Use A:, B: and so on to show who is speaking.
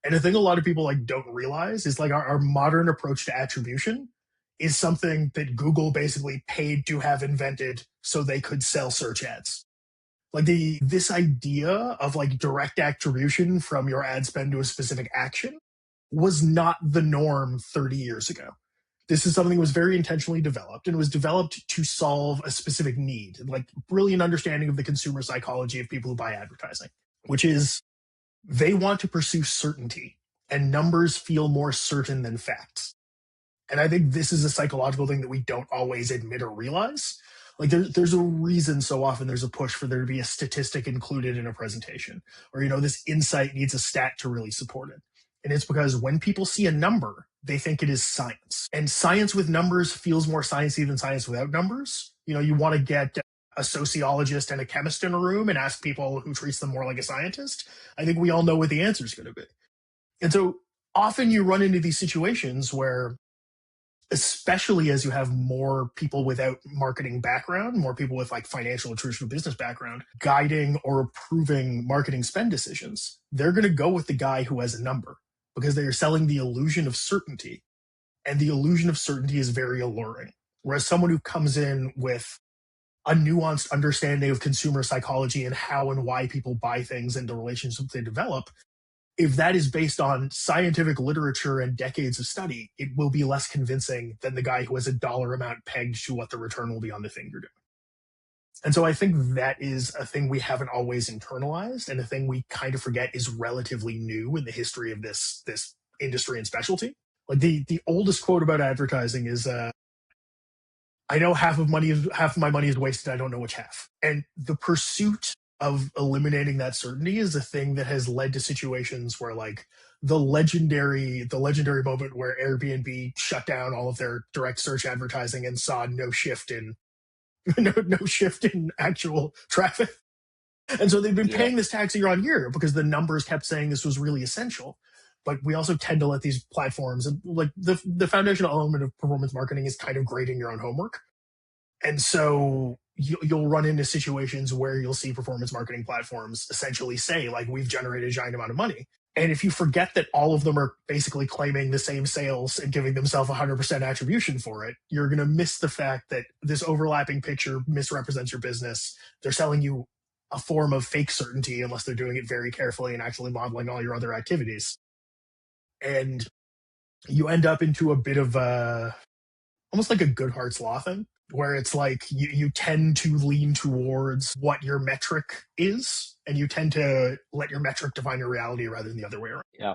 A: And the thing a lot of people like don't realize is like our modern approach to attribution is something that Google basically paid to have invented so they could sell search ads. Like this idea of like direct attribution from your ad spend to a specific action was not the norm 30 years ago. This is something that was very intentionally developed, and it was developed to solve a specific need, like brilliant understanding of the consumer psychology of people who buy advertising, which is they want to pursue certainty, and numbers feel more certain than facts. And I think this is a psychological thing that we don't always admit or realize. Like there's a reason so often there's a push for there to be a statistic included in a presentation, or, this insight needs a stat to really support it. And it's because when people see a number, they think it is science. And science with numbers feels more sciencey than science without numbers. You want to get a sociologist and a chemist in a room and ask people who treats them more like a scientist. I think we all know what the answer is going to be. And so often you run into these situations where, especially as you have more people without marketing background, more people with like financial or traditional business background, guiding or approving marketing spend decisions, they're going to go with the guy who has a number because they are selling the illusion of certainty. And the illusion of certainty is very alluring. Whereas someone who comes in with a nuanced understanding of consumer psychology and how and why people buy things and the relationships they develop, if that is based on scientific literature and decades of study, it will be less convincing than the guy who has a dollar amount pegged to what the return will be on the thing you're doing. And so I think that is a thing we haven't always internalized, and a thing we kind of forget is relatively new in the history of this industry and specialty. Like the oldest quote about advertising is, I know half of my money is wasted. I don't know which half. And the pursuit of eliminating that certainty is a thing that has led to situations where like the legendary moment where Airbnb shut down all of their direct search advertising and saw no shift in actual traffic. And so they've been paying this tax year on year because the numbers kept saying this was really essential. But we also tend to let these platforms, and like the foundational element of performance marketing is kind of grading your own homework. And so you'll run into situations where you'll see performance marketing platforms essentially say, like, we've generated a giant amount of money. And if you forget that all of them are basically claiming the same sales and giving themselves 100% attribution for it, you're going to miss the fact that this overlapping picture misrepresents your business. They're selling you a form of fake certainty unless they're doing it very carefully and actually modeling all your other activities. And you end up into a bit of almost like a Goodhart's Law thing, where it's like you tend to lean towards what your metric is, and you tend to let your metric define your reality rather than the other way around.
B: Yeah.